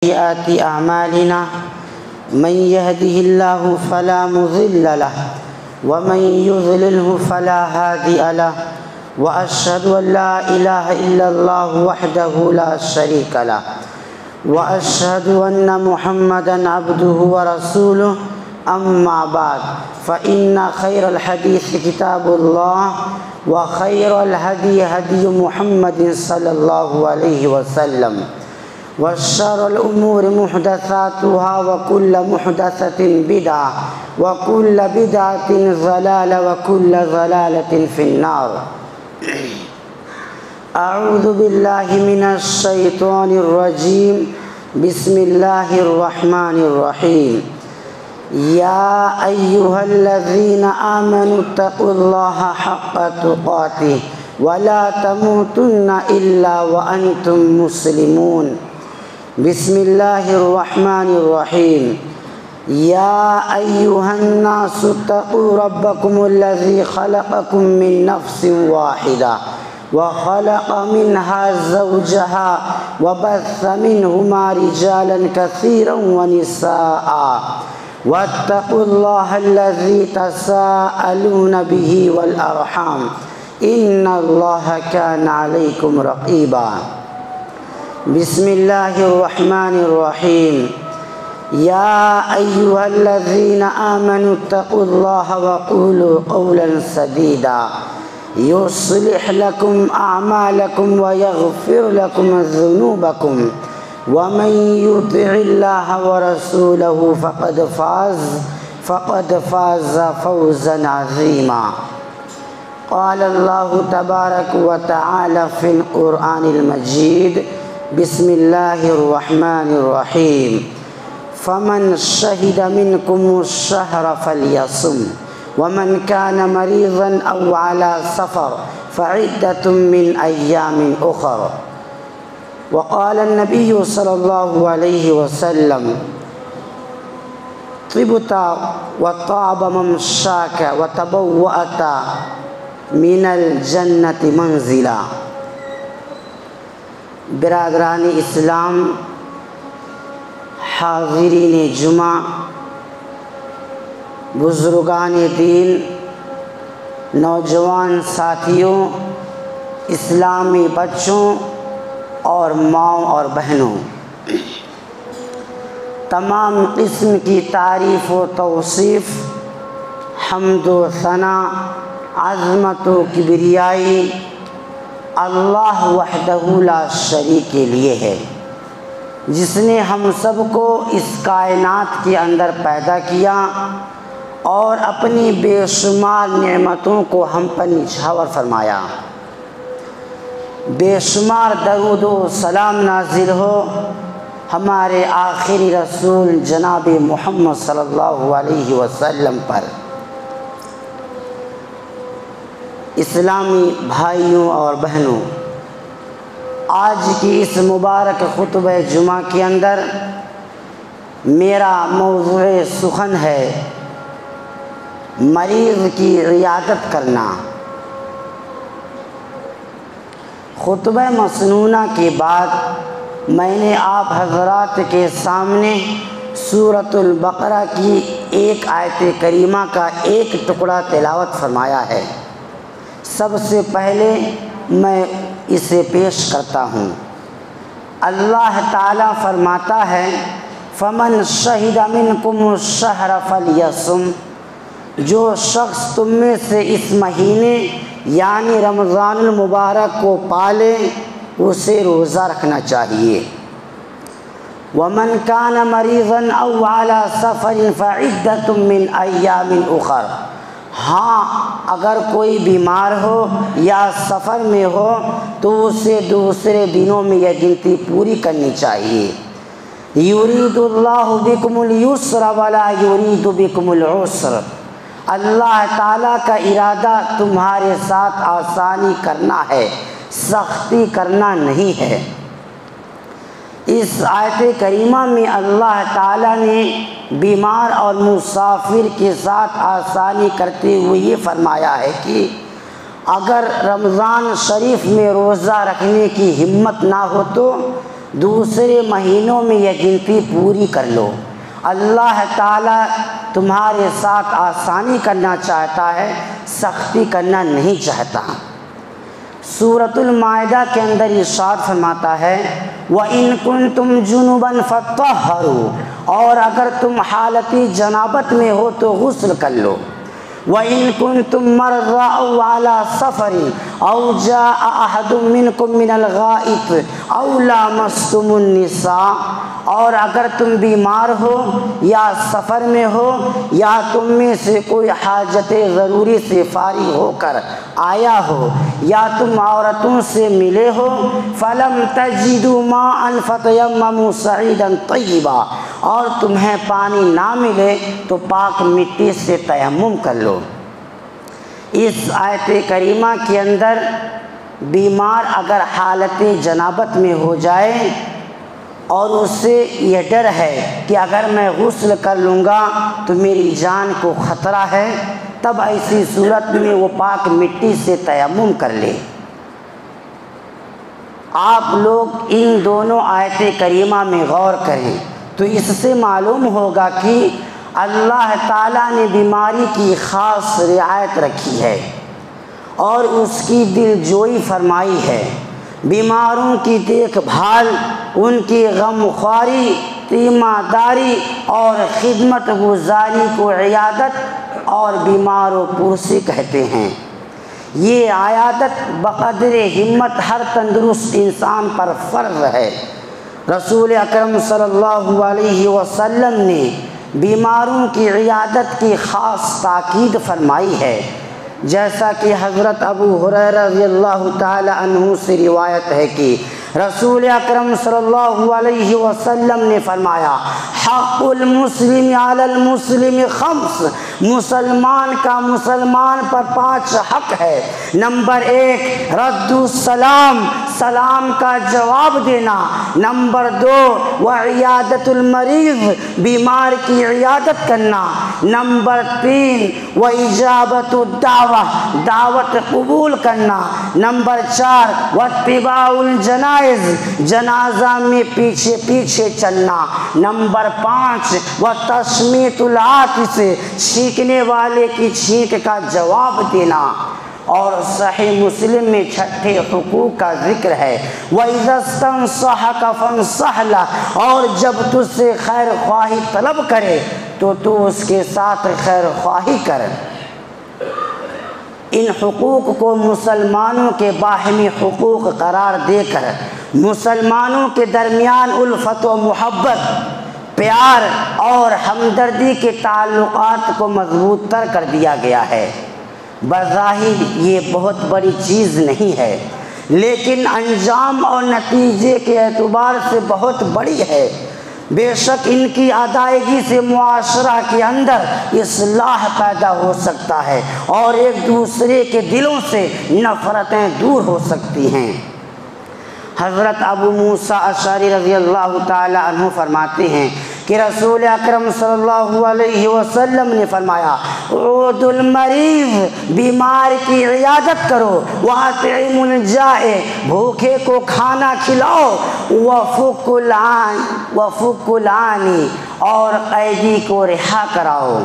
سيئات أعمالنا من يهده الله فلا مضل له ومن يضلله فلا هادي له وأشهد أن لا إله إلا الله وحده لا شريك له وأشهد أن محمدًا عبده ورسوله أما بعد فإن خير الحديث كتاب الله وخير الهدي هدي محمد صلى الله عليه وسلم وشر الأمور محدثاتها وكل محدثة بدعة وكل بدعة ضلالة وكل ضلالة في النار. أعوذ بالله من الشيطان الرجيم. بسم الله الرحمن الرحيم. يا أيها الذين آمنوا اتقوا الله حق تقاته ولا تموتن إلا وأنتم مسلمون. بسم الله الرحمن الرحيم. يا أيها الناس اتقوا ربكم الذي خلقكم من نفس واحدة وخلق منها زوجها وبث منهما رجالا كثيرا ونساء واتقوا الله الذي تساءلون به والأرحام إن الله كان عليكم رقيبا. بسم الله الرحمن الرحيم. يا أيها الذين آمنوا اتقوا الله وقولوا قولا سديدا يصلح لكم أعمالكم ويغفر لكم ذنوبكم ومن يطع الله ورسوله فقد فاز فوزا عظيما. قال الله تبارك وتعالى في القرآن المجيد. بسم الله الرحمن الرحيم. فمن شهد منكم الشهر فليصم ومن كان مريضا أو على سفر فعدة من أيام أخر. وقال النبي صلى الله عليه وسلم طبت وطاب ممشاك وتبوأت من الجنة منزلا. برادران اسلام، حاضرین جمعہ، بزرگان دین، نوجوان ساتھیوں، اسلامی بچوں اور ماؤں اور بہنوں، تمام قسم کی تعریف و توصیف، حمد و ثنا، عظمت و کبریائی اللہ وحدہ لا شریک کے لیے ہے، جس نے ہم سب کو اس کائنات کے اندر پیدا کیا اور اپنی بے شمار نعمتوں کو ہم پر نچھاور فرمایا. بے شمار درود و سلام نازل ہو ہمارے آخری رسول جناب محمد صلی اللہ علیہ وسلم پر. اسلامی بھائیوں اور بہنوں، آج کی اس مبارک خطبہ جمعہ کے اندر میرا موضوع سخن ہے مریض کی عیادت کرنا. خطبہ مسنونہ کے بعد میں نے آپ حضرات کے سامنے سورۃ البقرہ کی ایک آیت کریمہ کا ایک ٹکڑا تلاوت فرمایا ہے. سب سے پہلے میں اسے پیش کرتا ہوں. اللہ تعالیٰ فرماتا ہے فمن شہد منکم الشہر فلیصم. جو شخص تم میں سے اس مہینے یعنی رمضان المبارک کو پالے اسے روزہ رکھنا چاہیے. ومن کان مریضا او علی سفر فعدۃ من ایام اخر. ہاں، اگر کوئی بیمار ہو یا سفر میں ہو تو اسے دوسرے دنوں میں یہ گنتی پوری کرنی چاہیے. یرید اللہ بکم الیسر ولا یرید بکم العسر. اللہ تعالیٰ کا ارادہ تمہارے ساتھ آسانی کرنا ہے، سختی کرنا نہیں ہے. اس آیت کریمہ میں اللہ تعالیٰ نے بیمار اور مسافر کے ساتھ آسانی کرتے ہوئے یہ فرمایا ہے کہ اگر رمضان شریف میں روزہ رکھنے کی ہمت نہ ہو تو دوسرے مہینوں میں یہ گنتی پوری کر لو۔ اللہ تعالیٰ تمہارے ساتھ آسانی کرنا چاہتا ہے، سختی کرنا نہیں چاہتا۔ سورۃ المائدہ کے اندر ارشاد فرماتا ہے وَإِن كُنتُمْ جُنُبًا فَطَهَّرُوا، اور اگر تم حالت جنابت میں ہو تو غسل کر لو۔ وَإِن كُنتُم مَّرْضَىٰ أَوْ عَلَىٰ سَفَرٍ أَوْ جَاءَ أَحَدٌ مِّنكُم مِّنَ الْغَائِطِ أَوْ لَامَسْتُمُ النِّسَاءَ، اور اگر تم بیمار ہو یا سفر میں ہو یا تم میں سے کوئی حاجت ضروری سے فارغ ہو کر آیا ہو یا تم عورتوں سے ملے ہو، فَلَمْ تَجِدُوا مَاءً فَتَيَمَّمُوا صَعِيدًا طَيِّبًا، اور تمہیں پانی نہ ملے تو پاک مٹی سے تیمم کر لو۔ اس آیت کریمہ کے اندر بیمار اگر حالت جنابت میں ہو جائے اور اس سے یہ ڈر ہے کہ اگر میں غسل کر لوں گا تو میری جان کو خطرہ ہے، تب ایسی صورت میں وہ پاک مٹی سے تیمم کر لے۔ آپ لوگ ان دونوں آیت کریمہ میں غور کریں تو اس سے معلوم ہوگا کہ اللہ تعالیٰ نے بیماری کی خاص رعایت رکھی ہے اور اس کی دل جوئی فرمائی ہے۔ بیماروں کی دیکھ بھال، ان کی غم خواری، تیمارداری اور خدمت گزاری کو عیادت اور بیمار و پرسی کہتے ہیں۔ یہ عیادت بقدر ہمت ہر تندرست انسان پر فرض ہے۔ رسول اکرم صلی اللہ علیہ وسلم نے بیماروں کی عیادت کی خاص تاکید فرمائی ہے، جیسا کہ حضرت ابو ہریرہ رضی اللہ تعالی عنہ سے روایت ہے کہ رسول اکرم صلی اللہ علیہ وسلم نے فرمایا حق المسلم علی المسلم خمس، مسلمان کا مسلمان پر 5 حق ہے۔ نمبر 1 رد السلام، سلام کا جواب دینا۔ نمبر 2 وعیادت المریض، بیمار کی عیادت کرنا۔ نمبر 3 واجابت الدعوہ، دعوت قبول کرنا۔ نمبر 4 واتباع الجنائز، جنازہ میں پیچھے پیچھے چلنا۔ نمبر 5 وتشمیت العاطس، چھینکنے والے کی چھینک کا جواب دینا۔ اور صحیح مسلم میں 6 حقوق کا ذکر ہے وَإِذَا اسْتَنصَحَكَ فَانصَحْ لَهُ، اور جب تجھ سے خیر خواہی طلب کرے تو تو اس کے ساتھ خیر خواہی کر۔ ان حقوق کو مسلمانوں کے باہمی حقوق قرار دے کر مسلمانوں کے درمیان الفت و محبت، پیار اور ہمدردی کے تعلقات کو مضبوط تر کر دیا گیا ہے۔ بظاہر یہ بہت بڑی چیز نہیں ہے، لیکن انجام اور نتیجے کے اعتبار سے بہت بڑی ہے۔ بے شک ان کی ادائیگی سے معاشرہ کے اندر اصلاح پیدا ہو سکتا ہے اور ایک دوسرے کے دلوں سے نفرتیں دور ہو سکتی ہیں۔ حضرت ابو موسیٰ اشعری رضی اللہ تعالی عنہ فرماتے ہیں کہ رسول اکرم صلی اللہ علیہ وسلم نے فرمایا عود المریض، بیمار کی عیادت کرو، واطعم الجائع، بھوکے کو کھانا کھلاؤ، وفک العانی، اور قیدی کو رہا کراؤ۔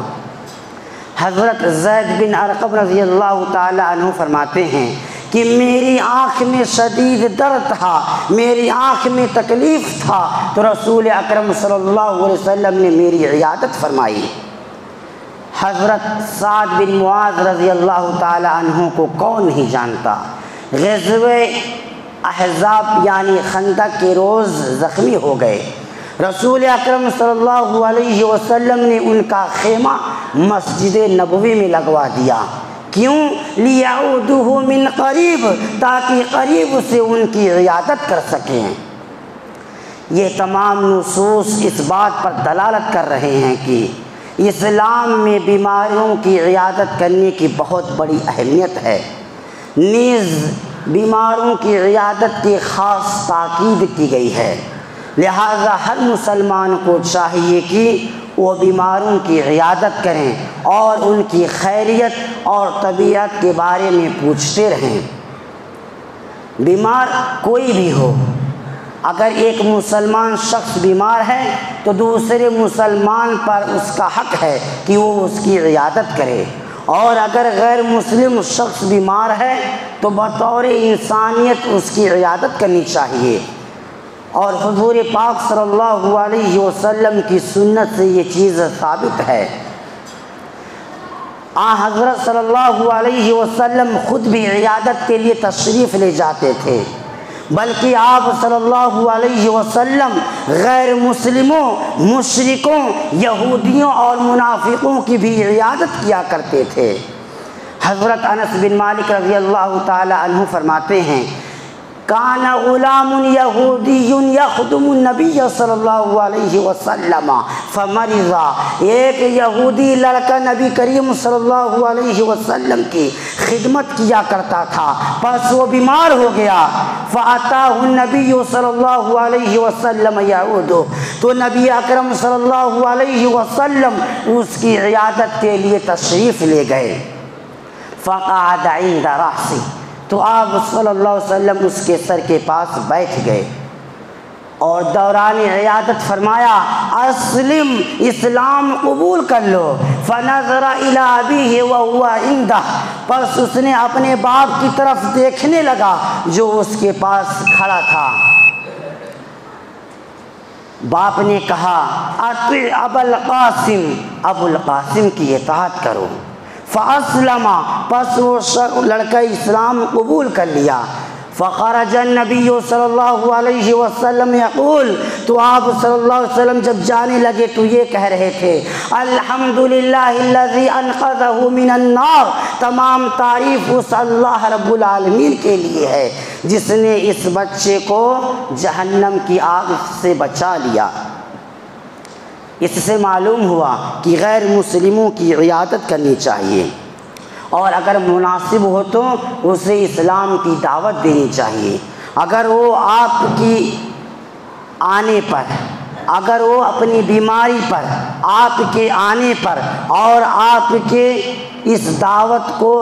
حضرت زید بن ارقم رضی اللہ تعالی عنہ فرماتے ہیں کہ میری آنکھ میں شدید درد تھا، میری آنکھ میں تکلیف تھا، تو رسول اکرم صلی اللہ علیہ وسلم نے میری عیادت فرمائی۔ حضرت سعد بن معاذ رضی اللہ تعالی عنہ کو کون نہیں جانتا، غزوہ احزاب یعنی خندق کے روز زخمی ہو گئے۔ رسول اکرم صلی اللہ علیہ وسلم نے ان کا خیمہ مسجد نبوی میں لگوا دیا۔ کیوں؟ لیعودہ من قریب، تاکہ قریب سے ان کی عیادت کر سکیں۔ یہ تمام نصوص اس بات پر دلالت کر رہے ہیں کہ اسلام میں بیماریوں کی عیادت کرنے کی بہت بڑی اہمیت ہے۔ نیز بیماروں کی عیادت کی خاص تاکید کی گئی ہے، لہذا ہر مسلمان کو چاہیے کہ وہ بیماروں کی عیادت کریں اور ان کی خیریت اور طبیعت کے بارے میں پوچھتے رہیں۔ بیمار کوئی بھی ہو، اگر ایک مسلمان شخص بیمار ہے تو دوسرے مسلمان پر اس کا حق ہے کہ وہ اس کی عیادت کرے، اور اگر غیر مسلم شخص بیمار ہے تو بطور انسانیت اس کی عیادت کرنی چاہیے۔ اور حضور پاک صلی اللہ علیہ وسلم کی سنت سے یہ چیز ثابت ہے۔ حضرت صلی اللہ علیہ وسلم خود بھی عیادت کے لیے تشریف لے جاتے تھے، بلکہ آپ صلی اللہ علیہ وسلم غیر مسلموں، مشرکوں، یہودیوں اور منافقوں کی بھی عیادت کیا کرتے تھے۔ حضرت انس بن مالک رضی اللہ تعالی عنہ فرماتے ہیں، کان غلام یہودی یخدم النبی صلی اللہ علیہ وسلم فمرض، ایک یہودی لڑکا نبی کریم صلی اللہ علیہ وسلم کی خدمت کیا کرتا تھا، پس وہ بیمار ہو گیا۔ فاتاہ النبی صلی اللہ علیہ وسلم یعودہ، تو نبی اکرم صلی اللہ علیہ وسلم اس کی عیادت کے لیے تشریف لے گئے۔ فقعد عند رأسہ، تو آپ صلی اللہ علیہ وسلم اس کے سر کے پاس بیٹھ گئے اور دوران عیادت فرمایا، اسلم، اسلام قبول کر لو۔ فنظر الی ابیہ وہو عندہ، پس اس نے اپنے باپ کی طرف دیکھنے لگا جو اس کے پاس کھڑا تھا۔ باپ نے کہا، اطع ابا القاسم، ابو القاسم کی اطاعت کرو۔ فاسلم، پس وہ لڑکا اسلام قبول کر لیا۔ فخرج النبی صلی اللہ علیہ وسلم یقول، تو آپ صلی اللہ علیہ وسلم جب جانے لگے تو یہ کہہ رہے تھے، الحمدللہ الذی انقذہ من النار، تمام تعریف اس اللہ رب العالمین کے لیے ہے جس نے اس بچے کو جہنم کی آگ سے بچا لیا۔ اس سے معلوم ہوا کہ غیر مسلموں کی عیادت کرنی چاہیے، اور اگر مناسب ہو تو اسے اسلام کی دعوت دینی چاہیے۔ اگر وہ آپ کی آنے پر، اگر وہ اپنی بیماری پر، آپ کے آنے پر اور آپ کے اس دعوت کو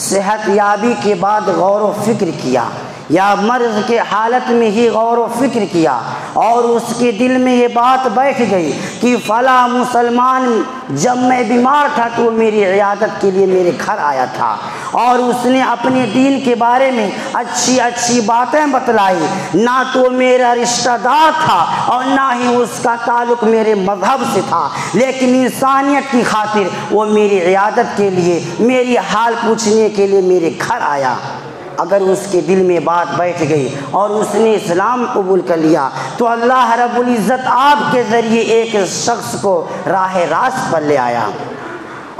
صحت یابی کے بعد غور و فکر کیا، یا مرض کے حالت میں ہی غور و فکر کیا اور اس کے دل میں یہ بات بیٹھ گئی کہ فلاں مسلمان جب میں بیمار تھا تو وہ میری عیادت کے لیے میرے گھر آیا تھا اور اس نے اپنے دین کے بارے میں اچھی اچھی باتیں بتلائی، نہ تو میرا رشتہ دار تھا اور نہ ہی اس کا تعلق میرے مذہب سے تھا، لیکن انسانیت کی خاطر وہ میری عیادت کے لیے، میری حال پوچھنے کے لیے میرے گھر آیا۔ اگر اس کے دل میں بات بیٹھ گئی اور اس نے اسلام قبول کر لیا تو اللہ رب العزت آپ کے ذریعے ایک شخص کو راہ راست پر لے آیا۔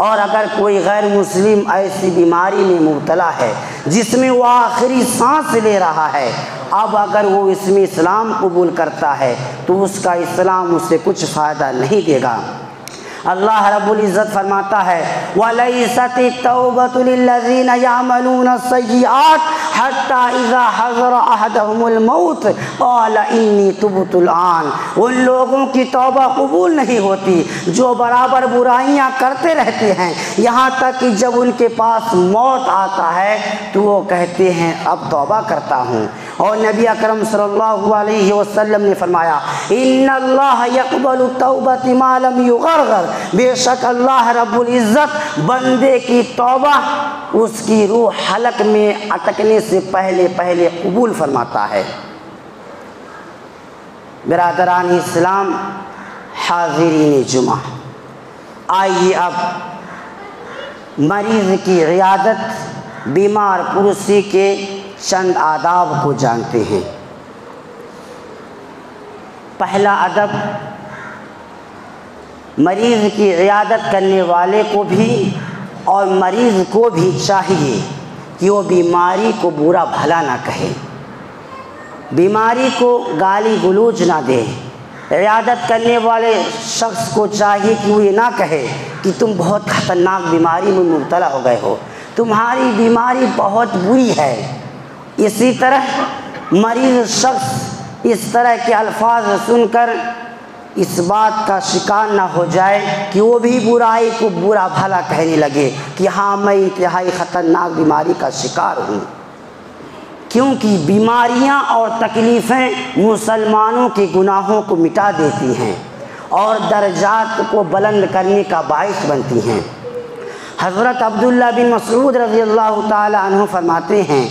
اور اگر کوئی غیر مسلم ایسی بیماری میں مبتلا ہے جس میں وہ آخری سانس لے رہا ہے، اب اگر وہ اس میں اسلام قبول کرتا ہے تو اس کا اسلام اسے کچھ فائدہ نہیں دے گا۔ اللہ رب العزت فرماتا ہے، وَلَيْسَتِ التَّوْبَةُ لِلَّذِينَ يَعْمَلُونَ السَّيِّئَاتِ حَتَّى إِذَا حَضَرَ أَحَدَهُمُ الْمَوْتُ قَالَ إِنِّي تُبْتُ الْآنَ، ان لوگوں کی توبہ قبول نہیں ہوتی جو برابر برائیاں کرتے رہتے ہیں یہاں تک کہ جب ان کے پاس موت آتا ہے تو وہ کہتے ہیں اب توبہ کرتا ہوں۔ اور نبی اکرم صلی اللہ علیہ وسلم نے فرمایا، ان اللہ یقبل التوبۃ ما لم یغرغر، بے شک اللہ رب العزت بندے کی توبہ اس کی روح حلق میں اٹکنے سے پہلے پہلے قبول فرماتا ہے۔ برادران اسلام، حاضرین جمعہ، آئیے اب مریض کی عیادت، بیمار پرسی کے چند آداب کو جانتے ہیں۔ پہلا ادب، مریض کی عیادت کرنے والے کو بھی اور مریض کو بھی چاہیے کہ وہ بیماری کو برا بھلا نہ کہے، بیماری کو گالی گلوچ نہ دے۔ عیادت کرنے والے شخص کو چاہیے کہ وہ یہ نہ کہے کہ تم بہت خطرناک بیماری میں مبتلا ہو گئے ہو، تمہاری بیماری بہت بری ہے۔ اسی طرح مریض شخص اس طرح کے الفاظ سن کر اس بات کا شکار نہ ہو جائے کہ وہ بھی برائی کو برا بھلا کہنے لگے کہ ہاں میں انتہائی خطرناک بیماری کا شکار ہوں۔ کیونکہ بیماریاں اور تکلیفیں مسلمانوں کے گناہوں کو مٹا دیتی ہیں اور درجات کو بلند کرنے کا باعث بنتی ہیں۔ حضرت عبداللہ بن مسعود رضی اللہ تعالی عنہ فرماتے ہیں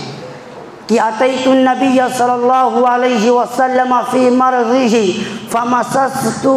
کہ اتیت النبی صلی اللہ علیہ وسلم فی مرضہ فمسستہ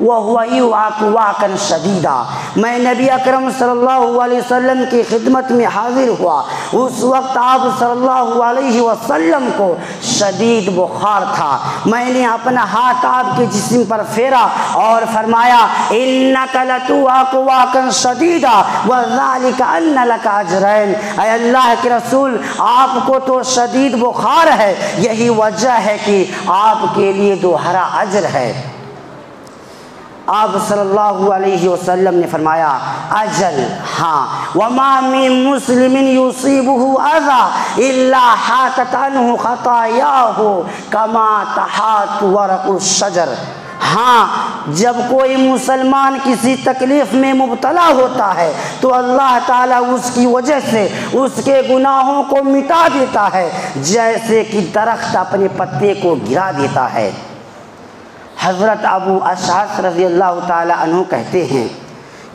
وہو یعاق وعقا شدیدا، میں نبی اکرم صلی اللہ علیہ وسلم کی خدمت میں حاضر ہوا، اس وقت آپ صلی اللہ علیہ وسلم کو شدید بخار تھا، میں نے اپنا ہاتھ آپ کے جسم پر پھیرا اور فرمایا انک لتوعق وعقا شدیدا وذلک ان لک اجرین، اے اللہ کے رسول آپ کو تو شدید بخار ہے، یہی وجہ ہے کہ آپ کے لیے دوہرا اجر ہے۔ آپ صلی اللہ علیہ وسلم نے فرمایا اجل ہاں، وما من مسلم یصیبہ اذی الا حاطت عنہ خطایاہ کما تحاط ورق الشجر، ہاں جب کوئی مسلمان کسی تکلیف میں مبتلا ہوتا ہے تو اللہ تعالیٰ اس کی وجہ سے اس کے گناہوں کو مٹا دیتا ہے جیسے کہ درخت اپنے پتے کو گرا دیتا ہے۔ حضرت ابو اشعث رضی اللہ تعالی عنہ کہتے ہیں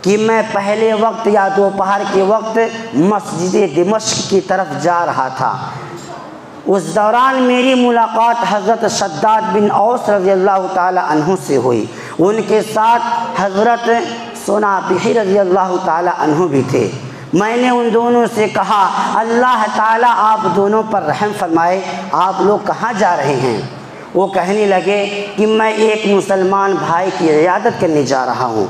کہ میں پہلے وقت یا دوپہر کے وقت مسجد دمشق کی طرف جا رہا تھا، اس دوران میری ملاقات حضرت شداد بن اوس رضی اللہ تعالی عنہ سے ہوئی، ان کے ساتھ حضرت سنابحی رضی اللہ تعالی عنہ بھی تھے۔ میں نے ان دونوں سے کہا اللہ تعالیٰ آپ دونوں پر رحم فرمائے، آپ لوگ کہاں جا رہے ہیں؟ وہ کہنے لگے کہ میں ایک مسلمان بھائی کی عیادت کرنے جا رہا ہوں۔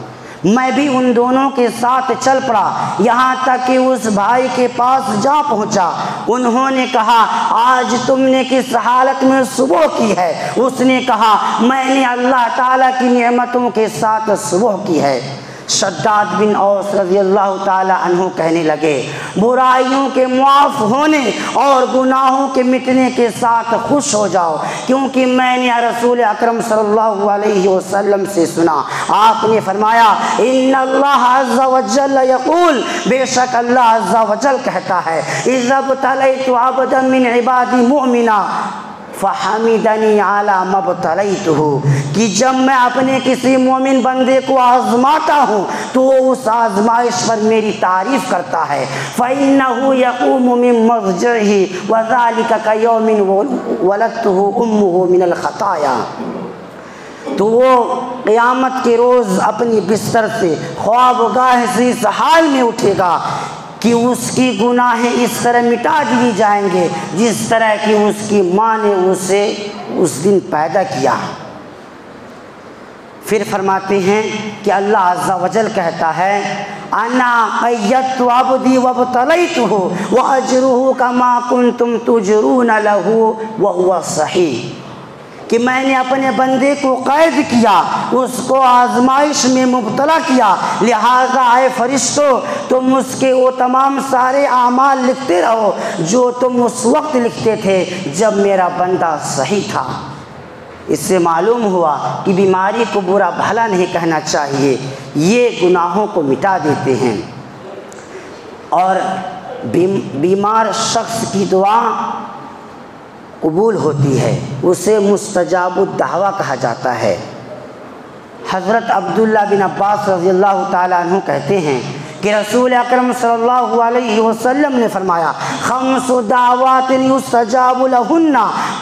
میں بھی ان دونوں کے ساتھ چل پڑا یہاں تک کہ اس بھائی کے پاس جا پہنچا۔ انہوں نے کہا آج تم نے کس حالت میں صبح کی ہے؟ اس نے کہا میں نے اللہ تعالیٰ کی نعمتوں کے ساتھ صبح کی ہے۔ شداد بن اوس رضی اللہ تعالی عنہ کہنے لگے برائیوں کے معاف ہونے اور گناہوں کے مٹنے کے ساتھ خوش ہو جاؤ، کیونکہ میں نے رسول اکرم صلی اللہ علیہ وسلم سے سنا، آپ نے فرمایا ان اللہ عز وجل یقول، بے شک اللہ عز وجل کہتا ہے اذا ابتلیت عبدا من عبادی مؤمنا فحمدنی علی ما ابتلیتہ، کہ جب میں اپنے کسی مومن بندے کو آزماتا ہوں تو وہ اس آزمائش پر میری تعریف کرتا ہے، فإنہ یقوم من مضجعہ وذلک کیوم ولدتہ امہ من الخطایا، تو وہ قیامت کے روز اپنی بستر سے خوابگاہ سے اس حال میں اٹھے گا کہ اس کی گناہیں اس طرح مٹا دی جائیں گے جس طرح کہ اس کی ماں نے اسے اس دن پیدا کیا۔ پھر فرماتے ہیں کہ اللہ عز و جل کہتا ہے انا قیدت عبدی وابتلیتہ واجرہ کما کنتم تجرون لہ وہو صحیح، کہ میں نے اپنے بندے کو قید کیا، اس کو آزمائش میں مبتلا کیا، لہذا اے فرشتوں تم اس کے وہ تمام سارے اعمال لکھتے رہو جو تم اس وقت لکھتے تھے جب میرا بندہ صحیح تھا۔ اس سے معلوم ہوا کہ بیماری کو برا بھلا نہیں کہنا چاہیے، یہ گناہوں کو مٹا دیتے ہیں، اور بیمار شخص کی دعا قبول ہوتی ہے، اسے مستجاب الدعویٰ کہا جاتا ہے۔ حضرت عبداللہ بن عباس رضی اللہ تعالیٰ عنہ کہتے ہیں کہ رسول اکرم صلی اللہ علیہ وسلم نے فرمایا خمس دعوات یستجاب لہن،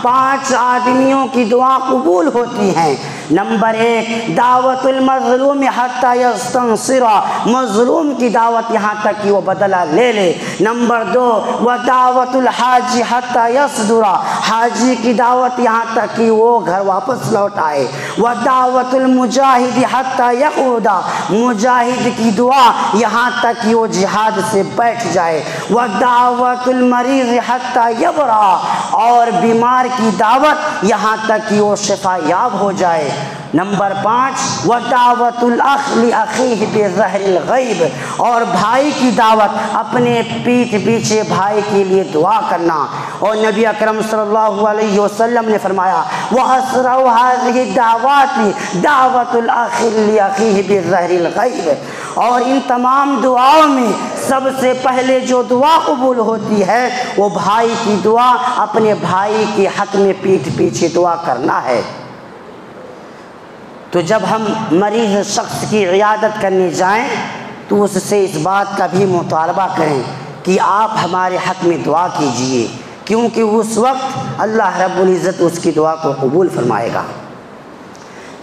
5 آدمیوں کی دعا قبول ہوتی ہیں۔ نمبر 1 دعوت المظلوم حتی یستنصر، مظلوم کی دعوت یہاں تک کہ وہ بدلہ لے لے۔ نمبر 2 ودعوت الحاج حتی یصدر، حاجی کی دعوت یہاں تک کہ وہ گھر واپس لوٹ آئے۔ ودعوت المجاہد حتی یقعد، مجاہد کی دعا یہاں تک کہ وہ جہاد سے بیٹھ جائے۔ ودعوت المریض حتی یبرأ، اور بیمار کی دعوت یہاں تک کہ وہ شفا یاب ہو جائے۔ نمبر 5 ودعوت الاخ لاخیہ بظہر الغیب، اور بھائی کی دعوت اپنے پیٹھ پیچھے بھائی کے لیے دعا کرنا۔ اور نبی اکرم صلی اللہ علیہ وسلم نے فرمایا وَأَسْرَعُ هَذِهِ الدَّعْوَاتِ دعوت الاخ لاخیہ بظہر الغیب، اور ان تمام دعاؤں میں سب سے پہلے جو دعا قبول ہوتی ہے وہ بھائی کی دعا، اپنے بھائی کے حق میں پیٹھ پیچھے دعا کرنا ہے۔ تو جب ہم مریض شخص کی عیادت کرنے جائیں تو اس سے اس بات کا بھی مطالبہ کریں کہ آپ ہمارے حق میں دعا کیجئے، کیونکہ اس وقت اللہ رب العزت اس کی دعا کو قبول فرمائے گا۔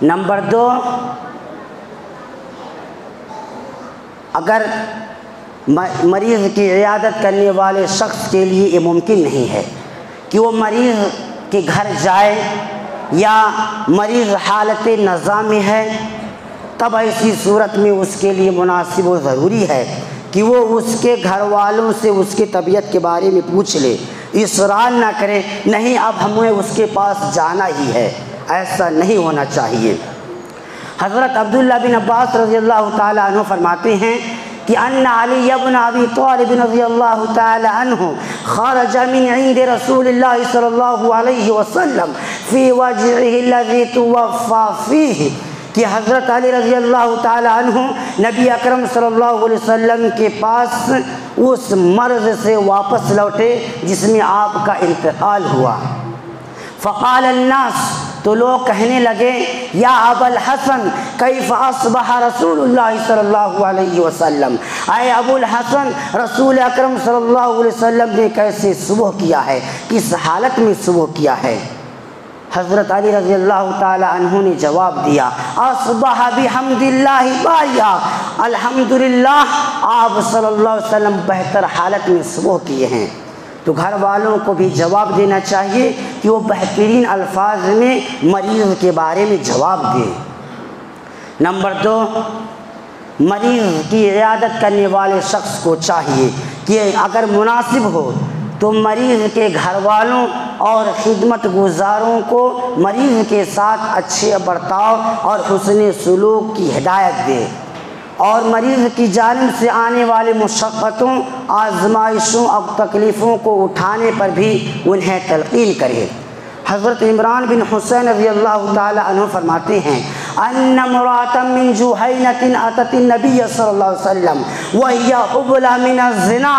نمبر 2، اگر مریض کی عیادت کرنے والے شخص کے لیے یہ ممکن نہیں ہے کہ وہ مریض کے گھر جائے یا مریض حالت نزا میں ہے، تب ایسی صورت میں اس کے لیے مناسب و ضروری ہے کہ وہ اس کے گھر والوں سے اس کی طبیعت کے بارے میں پوچھ لے، اصرار نہ کرے نہیں اب ہمیں اس کے پاس جانا ہی ہے، ایسا نہیں ہونا چاہیے۔ حضرت عبداللہ بن عباس رضی اللہ تعالیٰ عنہ فرماتے ہیں کہ ان علی بن ابی طالب رضی اللہ تعالی عنہ خرج من عند رسول اللہ صلی اللہ علیہ وسلم فی وجعہ الذی توفی فیہ، کہ حضرت علی رضی اللہ تعالی عنہ نبی اکرم صلی اللہ علیہ وسلم کے پاس اس مرض سے واپس لوٹے جس میں آپ کا انتقال ہوا۔ فقال الناس، تو لوگ کہنے لگے یا ابا الحسن کیف اصبح رسول اللہ صلی اللہ علیہ وسلم، اے ابو الحسن رسول اکرم صلی اللہ علیہ وسلم نے کیسے صبح کیا ہے، کس حالت میں صبح کیا ہے؟ حضرت علی رضی اللہ تعالی عنہ نے جواب دیا اصبح بحمد اللہ باریا، الحمدللہ آپ صلی اللہ علیہ وسلم بہتر حالت میں صبح کیے ہیں۔ تو گھر والوں کو بھی جواب دینا چاہیے کہ وہ بہترین الفاظ میں مریض کے بارے میں جواب دیں۔ نمبر 2، مریض کی عیادت کرنے والے شخص کو چاہیے کہ اگر مناسب ہو تو مریض کے گھر والوں اور خدمت گزاروں کو مریض کے ساتھ اچھے برتاؤ اور حسن سلوک کی ہدایت دے، اور مریض کی جانب سے آنے والے مشقتوں، آزمائشوں اور تکلیفوں کو اٹھانے پر بھی انہیں تلقین کرے۔ حضرت عمران بن حسین رضی اللہ تعالی عنہ فرماتے ہیں ان امرأة من جہینة اتت النبی صلی اللہ علیہ وسلم وہی حبلی من الزنا،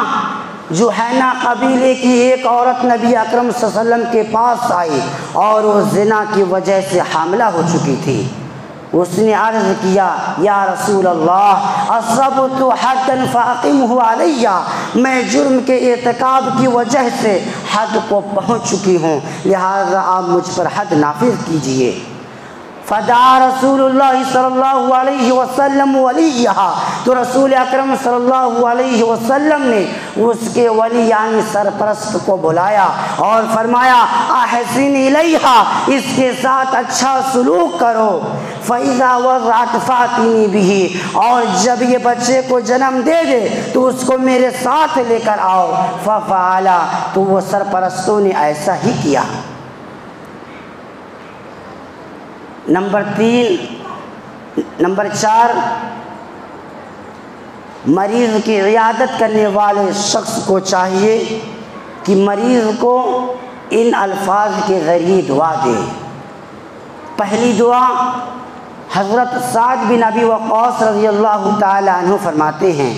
جہینہ قبیلے کی ایک عورت نبی اکرم صلی اللہ علیہ وسلم کے پاس آئی اور وہ زنا کی وجہ سے حاملہ ہو چکی تھی۔ اس نے عرض کیا یا رسول اللہ اصبت حدا فاقمہ علی، میں جرم کے ارتکاب کی وجہ سے حد کو پہنچ چکی ہوں، لہذا آپ مجھ پر حد نافذ کیجئے۔ فدعا رسول اللہ صلی اللہ علیہ وسلم ولیہا، تو رسول اکرم صلی اللہ علیہ وسلم نے اس کے ولی یعنی سرپرست کو بلایا اور فرمایا احسن الیہا، اس کے ساتھ اچھا سلوک کرو، فَإِذَا وَضَعَتْ فَأْتِنِي بِهِ، اور جب یہ بچے کو جنم دے دے تو اس کو میرے ساتھ لے کر آؤ۔ فَفَعَلَ، تو وہ سرپرستوں نے ایسا ہی کیا۔ نمبر 4، مریض کی عیادت کرنے والے شخص کو چاہیے کہ مریض کو ان الفاظ کے ذریعے دعا دے۔ پہلی دعا، حضرت سعد بن ابی وقاص رضی اللہ تعالی عنہ فرماتے ہیں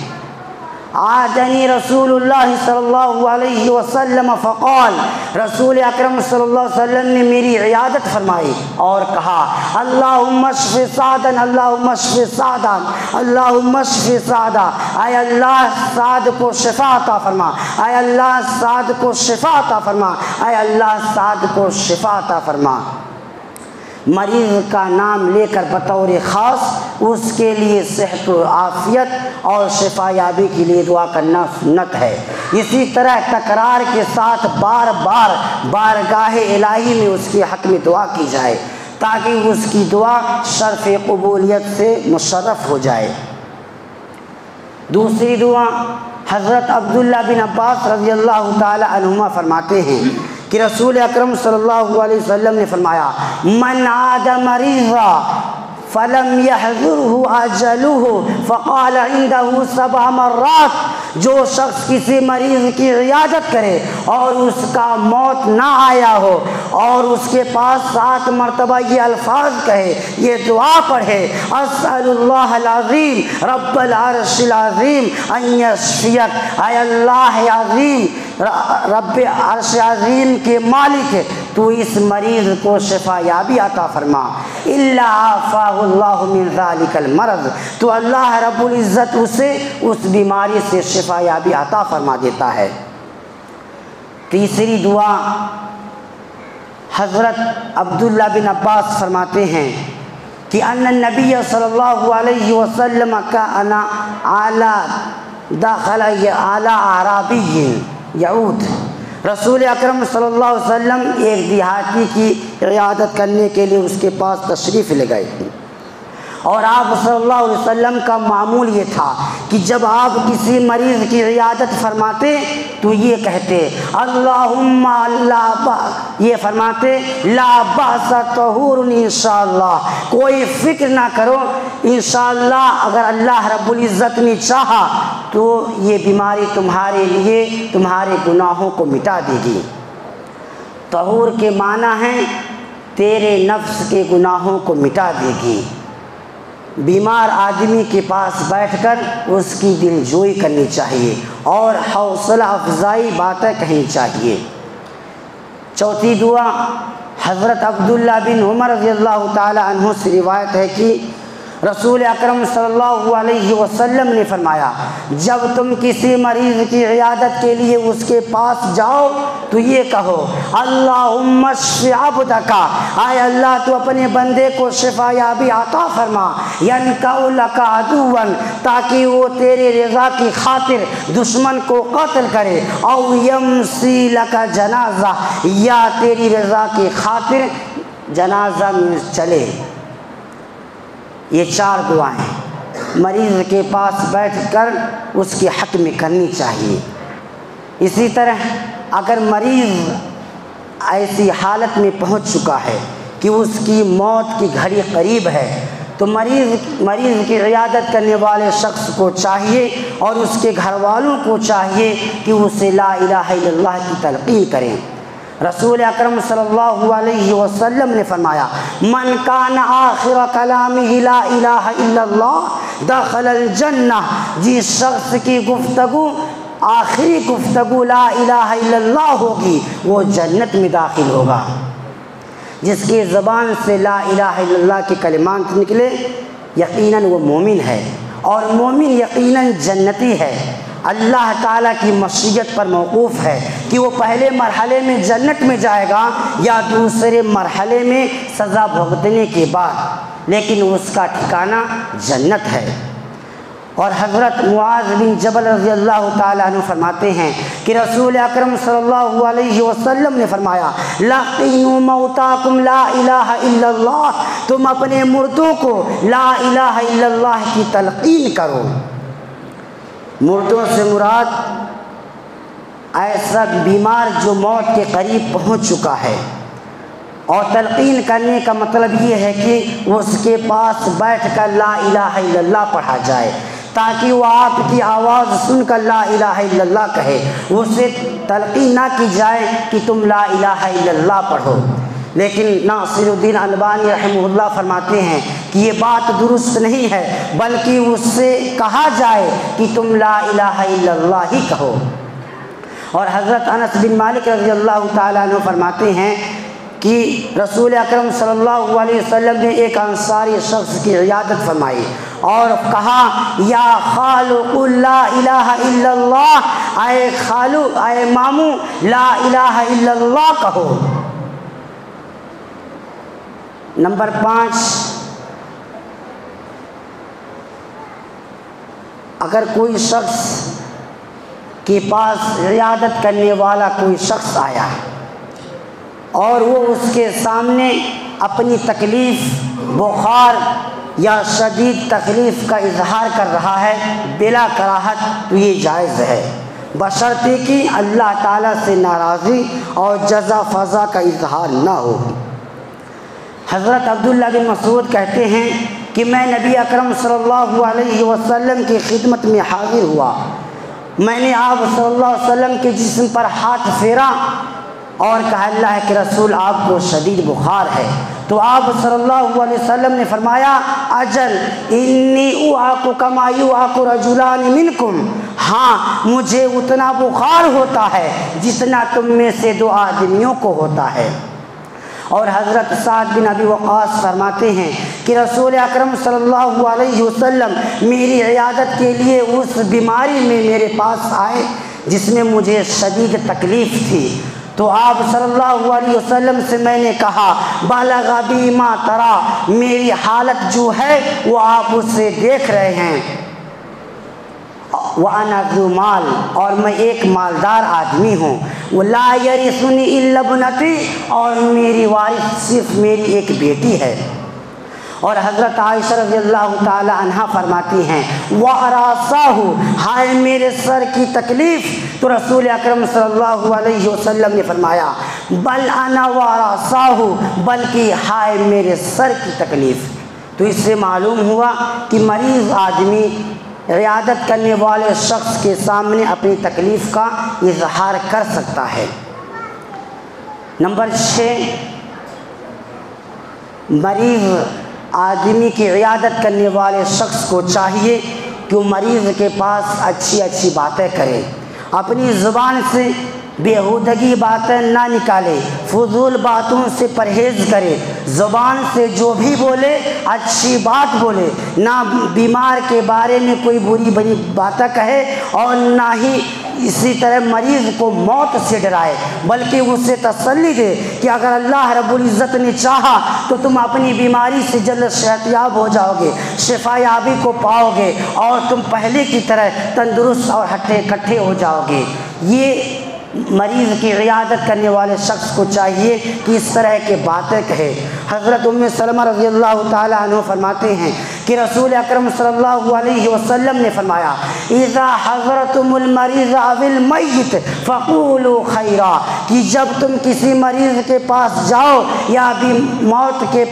عادنی رسول اللہ صلی اللہ علیہ وسلم فقال، رسول اکرم صلی اللہ علیہ وسلم نے میری عیادت فرمائی اور کہا اللہم اشف سعدا، اللہم اشف سعدا، اللہم اشف سعدا، اے اللہ سعد کو شفا عطا فرما، اے اللہ سعد کو شفا عطا فرما، اے اللہ سعد کو شفا عطا فرما۔ مریض کا نام لے کر بطور خاص اس کے لیے صحت و عافیت اور شفا یابی کے لیے دعا کرنا سنت ہے۔ اسی طرح تکرار کے ساتھ بار بار بارگاہ الہی میں اس کے حق میں دعا کی جائے تاکہ اس کی دعا شرف قبولیت سے مشرف ہو جائے۔ دوسری دعا، حضرت عبداللہ بن عباس رضی اللہ تعالی عنہما فرماتے ہیں کہ رسول اکرم صلی اللہ علیہ وسلم نے فرمایا من عاد مریضا فلم يحضره اجله فقال عنده 7 مرات، جو شخص کسی مریض کی عیادت کرے اور اس کا موت نہ آیا ہو اور اس کے پاس 7 مرتبہ یہ الفاظ کہے، یہ دعا پڑھے، اسأل اللہ العظیم رب العرش العظیم ان یشفیک، اے اللہ عظیم رب عرش عظیم کے مالک تو اس مریض کو شفا یابی عطا فرما، الا عافاہ اللہ من ذلک المرض، تو اللہ رب العزت اسے اس بیماری سے شفا یابی عطا فرما دیتا ہے۔ تیسری دعا حضرت عبداللہ بن عباس فرماتے ہیں کہ ان النبی صلی اللہ علیہ وسلم کان علی دخل علی اعرابی یعود، رسول اکرم صلی اللہ علیہ وسلم ایک دیہاتی کی عیادت کرنے کے لیے اس کے پاس تشریف لے گئے، اور آپ صلی اللہ علیہ وسلم کا معمول یہ تھا کہ جب آپ کسی مریض کی عیادت فرماتے تو یہ کہتے اللہم یہ فرماتے لا بأس طہور انشاءاللہ، کوئی فکر نہ کرو، انشاءاللہ اگر اللہ رب العزت نے چاہا تو یہ بیماری تمہارے لیے تمہارے گناہوں کو مٹا دے گی۔ طہور کے معنی ہیں تیرے نفس کے گناہوں کو مٹا دے گی۔ بیمار آدمی کے پاس بیٹھ کر اس کی دل جوئی کرنی چاہیے اور حوصلہ افزائی باتیں کہنی چاہیے۔ چوتھی دعا حضرت عبداللہ بن عمر رضی اللہ تعالی عنہ سے روایت ہے کہ رسول اکرم صلی اللہ علیہ وسلم نے فرمایا جب تم کسی مریض کی عیادت کے لیے اس کے پاس جاؤ تو یہ کہو اللہم اشف عبدک، اے اللہ تو اپنے بندے کو شفا یابی عطا فرما، ینکأ لک عدوا، تاکہ وہ تیرے رضا کی خاطر دشمن کو قتل کرے، او یمسی لک جنازہ، یا تیری رضا کی خاطر جنازہ میں چلے۔ یہ 4 دعائیں مریض کے پاس بیٹھ کر اس کے حق میں کرنی چاہیے۔ اسی طرح اگر مریض ایسی حالت میں پہنچ چکا ہے کہ اس کی موت کی گھڑی قریب ہے تو مریض کی عیادت کرنے والے شخص کو چاہیے اور اس کے گھر والوں کو چاہیے کہ اسے لا الہ الا اللہ کی تلقین کریں۔ رسول اکرم صلی اللہ علیہ وسلم نے فرمایا من کان آخر کلامہ لا الہ الا اللہ دخل الجنہ، جس شخص کی گفتگو آخری گفتگو لا الہ الا اللہ ہوگی وہ جنت میں داخل ہوگا۔ جس کی زبان سے لا الہ الا اللہ کے کلمات نکلے یقیناً وہ مومن ہے، اور مومن یقیناً جنتی ہے۔ اللہ تعالیٰ کی مشیت پر موقوف ہے کہ وہ پہلے مرحلے میں جنت میں جائے گا یا دوسرے مرحلے میں سزا بھگتنے کے بعد، لیکن اس کا ٹھکانہ جنت ہے۔ اور حضرت معاذ بن جبل رضی اللہ تعالیٰ عنہ فرماتے ہیں کہ رسول اکرم صلی اللہ علیہ وسلم نے فرمایا لقینوا موتاکم لا الہ الا اللہ، تم اپنے مردوں کو لا الہ الا اللہ کی تلقین کرو۔ مردوں سے مراد ایسا بیمار جو موت کے قریب پہنچ چکا ہے، اور تلقین کرنے کا مطلب یہ ہے کہ اس کے پاس بیٹھ کر لا الہ الا اللہ پڑھا جائے تاکہ وہ آپ کی آواز سن کر لا الہ الا اللہ کہے، اسے تلقین نہ کی جائے کہ تم لا الہ الا اللہ پڑھو۔ لیکن ناصر الدین البانی رحمہ اللہ فرماتے ہیں کہ یہ بات درست نہیں ہے، بلکہ اس سے کہا جائے کہ تم لا الہ الا اللہ ہی کہو۔ اور حضرت انس بن مالک رضی اللہ تعالیٰ عنہ فرماتے ہیں کہ رسول اکرم صلی اللہ علیہ وسلم نے ایک انصاری شخص کی عیادت فرمائی اور کہا یا خالو قل لا الہ الا اللہ، اے خالو اے ماموں لا الہ الا اللہ کہو۔ نمبر 5، اگر کوئی شخص کے پاس عیادت کرنے والا کوئی شخص آیا اور وہ اس کے سامنے اپنی تکلیف، بخار یا شدید تکلیف کا اظہار کر رہا ہے بلا کراہت تو یہ جائز ہے، بشرطے کہ اللہ تعالیٰ سے ناراضی اور جزا فضا کا اظہار نہ ہو۔ حضرت عبداللہ بن مسعود کہتے ہیں کہ میں نبی اکرم صلی اللہ علیہ وسلم کی خدمت میں حاضر ہوا میں نے آپ صلی اللہ علیہ وسلم کے جسم پر ہاتھ پھیرا اور کہا اللہ کے رسول آپ کو شدید بخار ہے۔ تو آپ صلی اللہ علیہ وسلم نے فرمایا اجل انی اعاق کما یعاق رجلان منکم، ہاں مجھے اتنا بخار ہوتا ہے جتنا تم میں سے دو آدمیوں کو ہوتا ہے۔ اور حضرت سعد بن ابی وقاص فرماتے ہیں کہ رسول اکرم صلی اللہ علیہ وسلم میری عیادت کے لیے اس بیماری میں میرے پاس آئے جس میں مجھے شدید تکلیف تھی، تو آپ صلی اللہ علیہ وسلم سے میں نے کہا بالغ بی ما ترا، میری حالت جو ہے وہ آپ اس سے دیکھ رہے ہیں، وَأَنَا ذُو مال، اور میں ایک مالدار آدمی ہوں، وَلَا يَرِثُنِي إِلَّا ابْنَتِي، اور میری وارث صرف میری ایک بیٹی ہے۔ اور حضرت عائشہ رضی اللہ تعالی عنہ فرماتی ہیں وَأَرَاسَاهُ، ہائے میرے سر کی تکلیف، تو رسول اکرم صلی اللہ علیہ وسلم نے فرمایا بل انا وَأَرَاسَاهُ، بلکہ ہائے میرے سر کی تکلیف۔ تو اس سے معلوم ہوا کہ مریض آدمی عیادت کرنے والے شخص کے سامنے اپنی تکلیف کا اظہار کر سکتا ہے۔ نمبر 6، مریض آدمی کی عیادت کرنے والے شخص کو چاہیے کہ وہ مریض کے پاس اچھی اچھی باتیں کرے، اپنی زبان سے بیہودگی باتیں نہ نکالے، فضول باتوں سے پرہیز کرے، زبان سے جو بھی بولے اچھی بات بولے، نہ بیمار کے بارے میں کوئی بری باتیں کہے اور نہ ہی اسی طرح مریض کو موت سے ڈرائے، بلکہ اسے تسلی دے کہ اگر اللہ رب العزت نے چاہا تو تم اپنی بیماری سے جلد صحتیاب ہو جاؤ گے، شفا یابی کو پاؤ گے اور تم پہلے کی طرح تندرست اور ہٹے کٹھے ہو جاؤ گے۔ یہ مریض کی عیادت کرنے والے شخص کو چاہیے کہ اس طرح کے باتیں کہے۔ حضرت ام سلمہ رضی اللہ تعالی عنہ فرماتے ہیں کہ رسول اکرم صلی اللہ علیہ وسلم نے فرمایا اذا حضرتم المریض او المیت فقولوا خیرا، کہ جب تم کسی مریض کے پاس جاؤ یا بھی موت کے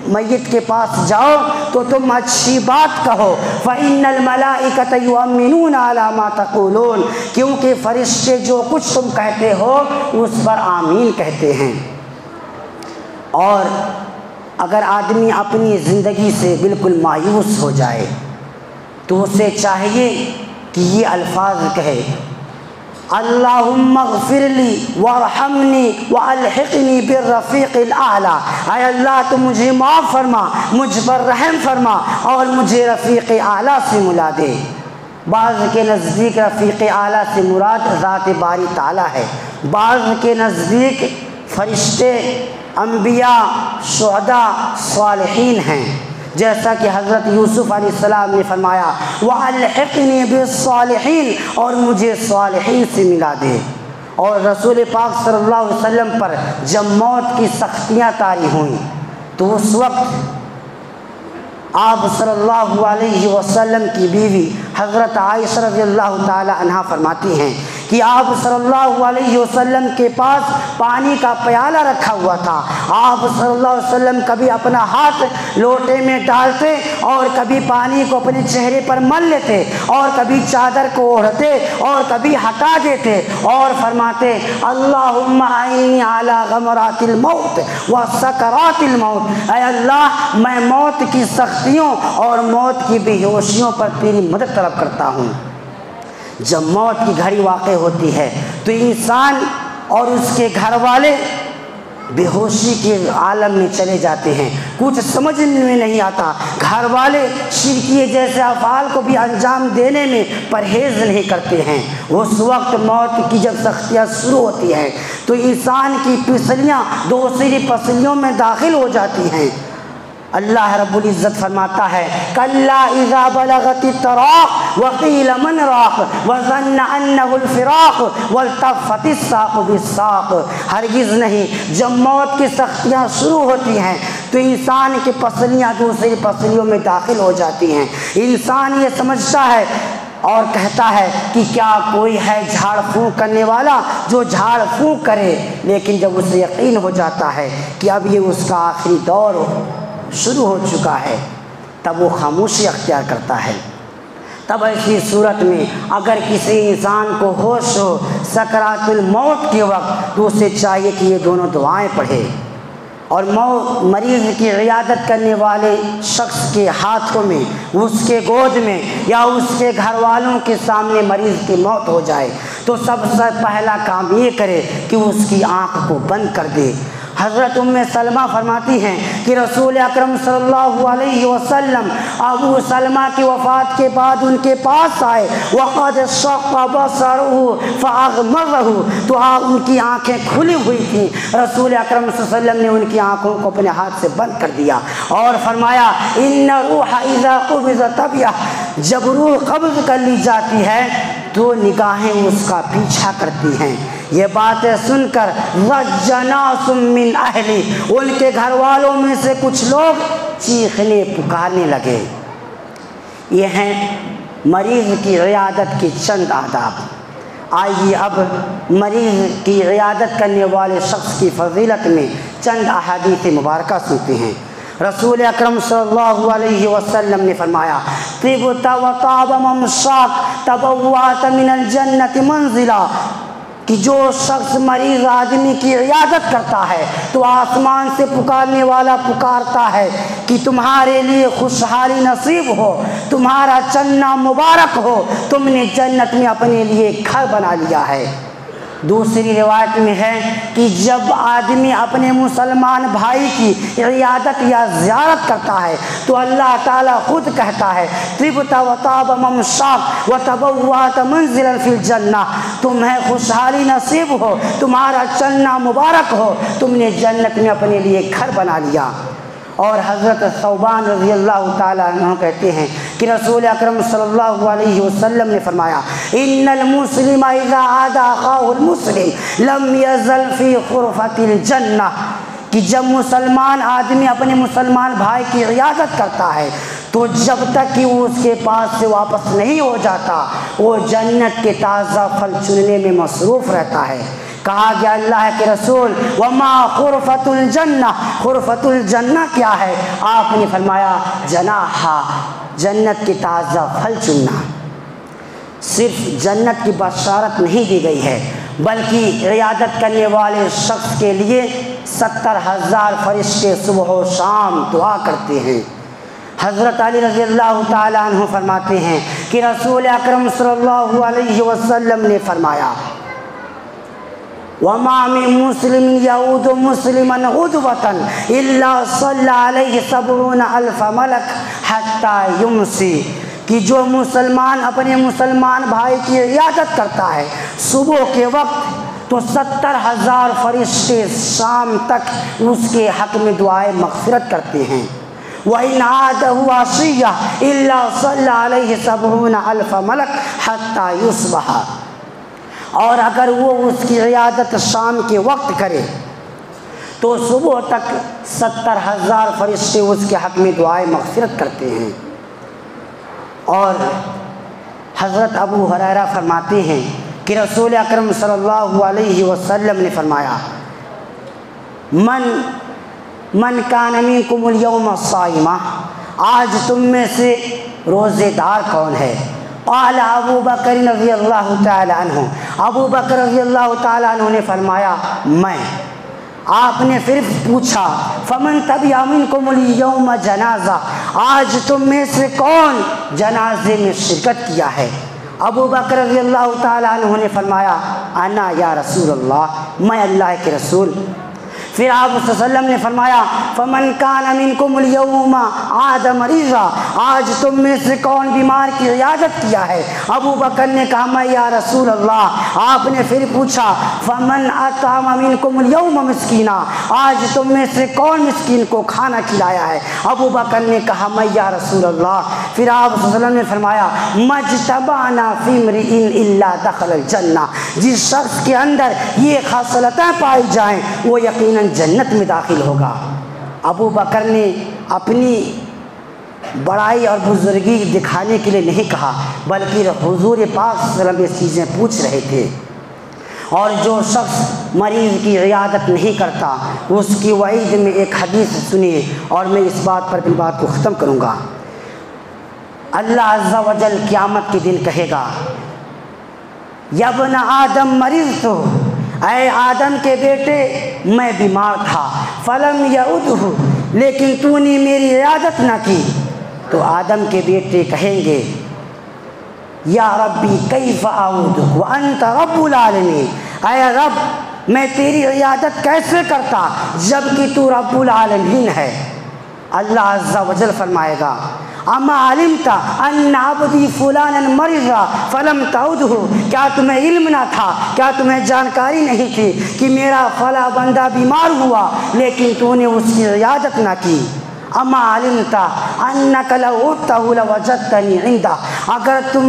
میت کے پاس جاؤ تو تم اچھی بات کہو، فإن الملائکۃ یؤمنون علی ما تقولون، کیونکہ فرشتے جو کچھ تم کہتے ہو اس پر آمین کہتے ہیں۔ اور اگر آدمی اپنی زندگی سے بالکل مایوس ہو جائے تو اسے چاہیے کہ یہ الفاظ کہے اللہم اغفر لی وارحمنی والحقنی بالرفیق الاعلی، اے اللہ تو مجھے معاف فرما، مجھ پر رحم فرما اور مجھے رفیق اعلیٰ سے ملا دے۔ بعض کے نزدیک رفیق اعلیٰ سے مراد ذات باری تعالیٰ ہے، بعض کے نزدیک فرشتے، انبیاء، شہداء، صالحین ہیں، جیسا کہ حضرت یوسف علیہ السلام نے فرمایا وَأَلْحِقْنِي بِالصَّالِحِينَ، اور مجھے صالحین سے ملا دے۔ اور رسول پاک صلی اللہ علیہ وسلم پر جب موت کی سختیاں طاری ہوئیں تو اس وقت آپ صلی اللہ علیہ وسلم کی بیوی حضرت عائشہ رضی اللہ تعالی عنہ فرماتی ہیں کہ آپ صلی اللہ علیہ وسلم کے پاس پانی کا پیالہ رکھا ہوا تھا، آپ صلی اللہ علیہ وسلم کبھی اپنا ہاتھ لوٹے میں ڈالتے اور کبھی پانی کو اپنے چہرے پر مل لیتے اور کبھی چادر کو اوڑھتے اور کبھی ہٹا دیتے اور فرماتے اللہم اعنی علی غمرات الموت وسکرات الموت، اے اللہ میں موت کی سختیوں اور موت کی بے ہوشیوں پر تیری مدد طلب کرتا ہوں۔ جب موت کی گھڑی واقع ہوتی ہے تو انسان اور اس کے گھر والے بے ہوشی کے عالم میں چلے جاتے ہیں، کچھ سمجھ میں نہیں آتا، گھر والے شرکیے جیسے افعال کو بھی انجام دینے میں پرہیز نہیں کرتے ہیں۔ اس وقت موت کی جب سختیاں شروع ہوتی ہیں تو انسان کی پسلیاں دوسری پسلیوں میں داخل ہو جاتی ہیں۔ اللہ رب العزت فرماتا ہے کلا اذا بلغت التراق وقیل من راق وظن انہ الفراق والتفت الساق بالساق، ہرگز نہیں، جب موت کی سختیاں شروع ہوتی ہیں تو انسان کی پسلیاں دوسری پسلیوں میں داخل ہو جاتی ہیں، انسان یہ سمجھتا ہے اور کہتا ہے کہ کیا کوئی ہے جھاڑ پھونک کرنے والا جو جھاڑ پھونک کرے، لیکن جب اسے یقین ہو جاتا ہے کہ اب یہ اس کا آخری دور شروع ہو چکا ہے تب وہ خاموشی اختیار کرتا ہے۔ تب ایسی صورت میں اگر کسی انسان کو ہوش ہو سکرات الموت کے وقت تو اسے چاہیے کہ یہ دونوں دعائیں پڑھے، اور مریض کی عیادت کرنے والے شخص کے ہاتھوں میں، اس کے گود میں یا اس کے گھر والوں کے سامنے مریض کی موت ہو جائے تو سب سے پہلا کام یہ کرے کہ اس کی آنکھ کو بند کر دے۔ حضرت ام سلمہ فرماتی ہیں کہ رسول اکرم صلی اللہ علیہ وسلم ابو سلمہ کی وفات کے بعد ان کے پاس آئے، وقد شق بصره فاغمضه، تو ان کی آنکھیں کھلی ہوئی تھیں، رسول اکرم صلی اللہ علیہ وسلم نے ان کی آنکھوں کو اپنے ہاتھ سے بند کر دیا اور فرمایا ان روح اذا قبض طبیعہ، جب روح قبض کر لی جاتی ہے تو نگاہیں اس کا پیچھا کرتی ہیں۔ یہ باتیں سن کر رجناس من اہلی، ان کے گھر والوں میں سے کچھ لوگ چیخنے پکارنے لگے۔ یہ ہیں مریض کی عیادت کے چند آداب۔ آئیے اب مریض کی عیادت کرنے والے شخص کی فضیلت میں چند احادیث مبارکہ سنتے ہیں۔ رسول اکرم صلی اللہ علیہ وسلم نے فرمایا طبت وطاب ممشاک تبوات من الجنت منزلا، کہ جو شخص مریض آدمی کی عیادت کرتا ہے تو آسمان سے پکارنے والا پکارتا ہے کہ تمہارے لیے خوشحالی نصیب ہو، تمہارا چلنا مبارک ہو، تم نے جنت میں اپنے لیے گھر بنا لیا ہے۔ دوسری روایت میں ہے کہ جب آدمی اپنے مسلمان بھائی کی عیادت یا زیارت کرتا ہے تو اللہ تعالیٰ خود کہتا ہے طبت وطاب ممشاک وتبوات منزلا فی الجنہ، تمہیں خوشحالی نصیب ہو، تمہارا چلنا مبارک ہو، تم نے جنت میں اپنے لیے گھر بنا لیا۔ اور حضرت ثوبان رضی اللہ تعالیٰ عنہ کہتے ہیں کہ رسول اکرم صلی اللہ علیہ وسلم نے فرمایا ان المسلم اذا عاد اخاه المسلم لم يزل في غرفة الجنہ، کہ جب مسلمان آدمی اپنے مسلمان بھائی کی عیادت کرتا ہے تو جب تک کہ وہ اس کے پاس سے واپس نہیں ہو جاتا وہ جنت کے تازہ پھل چننے میں مصروف رہتا ہے۔ کہا گیا اللہ کے رسول وما غرفۃ الجنہ، غرفۃ الجنہ کیا ہے؟ آپ نے فرمایا جناحا، جنت کے تازہ پھل چننا۔ صرف جنت کی بشارت نہیں دی گئی ہے بلکہ عیادت کرنے والے شخص کے لیے 70,000 فرشتے صبح و شام دعا کرتے ہیں۔ حضرت علی رضی اللہ تعالیٰ عنہ فرماتے ہیں کہ رسول اکرم صلی اللہ علیہ وسلم نے فرمایا وما من مسلم يعود مسلما غدوة الا صلى عليه 70,000 ملک حتى يمسي، کہ جو مسلمان اپنے مسلمان بھائی کی عیادت کرتا ہے صبح کے وقت تو 70,000 فرشتے شام تک اس کے حق میں دعائے مغفرت کرتے ہیں۔ وَإِنْ عَادَهُ عَشِيًّا إِلَّا صَلَّى عَلَيْهِ 70,000 ملک حَتَّى يُصْبِحَ، اور اگر وہ اس کی عیادت شام کے وقت کرے تو صبح تک 70,000 فرشتے اس کے حق میں دعائے مغفرت کرتے ہیں۔ اور حضرت ابو ہریرہ فرماتے ہیں کہ رسول اکرم صلی اللہ علیہ وسلم نے فرمایا من کان منکم اليوم صائما، آج تم میں سے روزے دار کون ہے؟ قال ابو بکر رضی اللہ تعالیٰ عنہ، ابو بکر رضی اللہ تعالیٰ عنہ نے فرمایا میں۔ آپ نے پھر پوچھا فمن تبع منکم اليوم جنازہ، آج تم میں سے کون جنازے میں شرکت کیا ہے؟ ابو بکر رضی اللہ تعالیٰ عنہ نے فرمایا انا یا رسول اللہ، میں اللہ کے رسول۔ پھر آپ صلی اللہ علیہ وسلم نے فرمایا فمن کان منکم اليوم عاد مریضا، آج تم میں سے کون بیمار کی عیادت کیا ہے؟ ابو بکر نے کہا میں یا رسول اللہ۔ آپ نے پھر پوچھا فمن اطعم منکم اليوم مسکینا، آج تم میں سے کون مسکین کو کھانا کھلایا ہے؟ ابو بکر نے کہا میں یا رسول اللہ۔ پھر آپ صلی اللہ علیہ وسلم نے فرمایا مجتبعنا فی امرئ الا دخل الجنہ، جس شخص کے اندر یہ خصلتیں پائی جائیں وہ یقیناً جنت میں داخل ہوگا۔ ابو بکر نے اپنی بڑائی اور بزرگی دکھانے کے لیے نہیں کہا بلکہ حضور پاک صلی اللہ علیہ وسلم یہ چیزیں پوچھ رہے تھے۔ اور جو شخص مریض کی عیادت نہیں کرتا اس کی وعید میں ایک حدیث سنیے اور میں اس بات پر بھی بات کو ختم کروں گا۔ اللہ عز و جل قیامت کے دن کہے گا یا ابن آدم مریض، اے آدم کے بیٹے میں بیمار تھا، فلم یعدہ، لیکن تو نے میری عیادت نہ کی۔ تو آدم کے بیٹے کہیں گے یا ربی کیف اعودک وانت رب العالمین، اے رب میں تیری عیادت کیسے کرتا جبکہ تو رب العالمین ہے۔ اللہ عز و جل فرمائے گا اما علمت ان عبدی فلانا مرضا فلم تعودہ، کیا تمہیں علم نہ تھا، کیا تمہیں جانکاری نہیں تھی کہ میرا فلاں بندہ بیمار ہوا لیکن تو نے اس کی عیادت نہ کی۔ اما علمت انک لو عدتہ لوجدتنی عندہ، اگر تم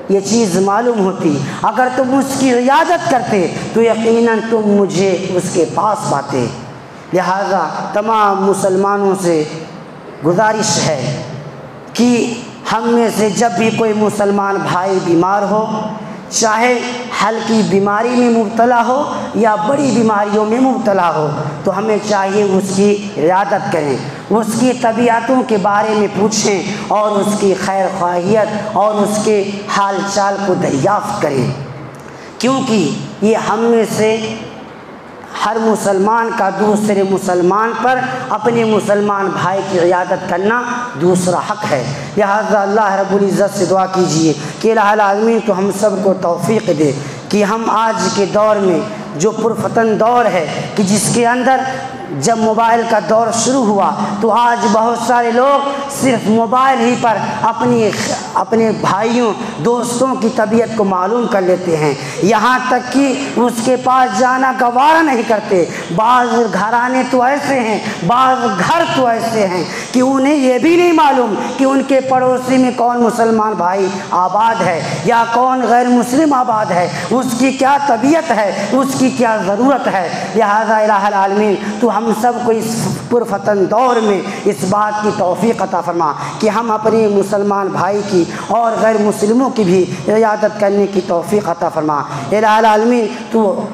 یہ چیز معلوم ہوتی، اگر تم اس کی عیادت کرتے تو یقیناً تم مجھے اس کے پاس پاتے۔ لہذا تمام مسلمانوں سے گزارش ہے کہ ہم میں سے جب بھی کوئی مسلمان بھائی بیمار ہو، چاہے ہلکی بیماری میں مبتلا ہو یا بڑی بیماریوں میں مبتلا ہو، تو ہمیں چاہیے اس کی عیادت کریں، اس کی طبیعتوں کے بارے میں پوچھیں اور اس کی خیر خواہیت اور اس کے حال چال کو دریافت کریں، کیونکہ یہ ہم میں سے ہر مسلمان کا دوسرے مسلمان پر اپنے مسلمان بھائی کی عیادت کرنا دوسرا حق ہے۔ لہذا اللہ رب العزت سے دعا کیجیے کہ الہ العالمین تو ہم سب کو توفیق دے کہ ہم آج کے دور میں جو پرفتن دور ہے کہ جس کے اندر جب موبائل کا دور شروع ہوا تو آج بہت سارے لوگ صرف موبائل ہی پر اپنے بھائیوں دوستوں کی طبیعت کو معلوم کر لیتے ہیں، یہاں تک کہ اس کے پاس جانا گوارا نہیں کرتے۔ بعض گھرانے تو ایسے ہیں، بعض گھر تو ایسے ہیں کہ انہیں یہ بھی نہیں معلوم کہ ان کے پڑوسی میں کون مسلمان بھائی آباد ہے یا کون غیر مسلم آباد ہے، اس کی کیا طبیعت ہے، اس کی کیا ضرورت ہے۔ لہذا الہ العالمین تو ہم سب کو اس پرفتن دور میں اس بات کی توفیق عطا فرما کہ ہم اپنے مسلمان بھائی کی اور غیر مسلموں کی بھی عیادت کرنے کی توفیق عطا فرما۔ الہ العالمین تو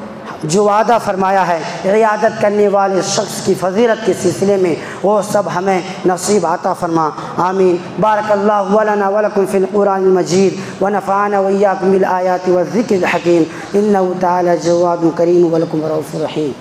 جو وعدہ فرمایا ہے عیادت کرنے والے شخص کی فضیلت کے سلسلے میں وہ سب ہمیں نصیب عطا فرما، آمین۔ بارک اللہ لنا ولکم فی القرآن المجید ونفعنا وإیاکم بالآیات والذکر الحکیم، انہ تعالی جواد کریم ولکم رؤوف رحیم۔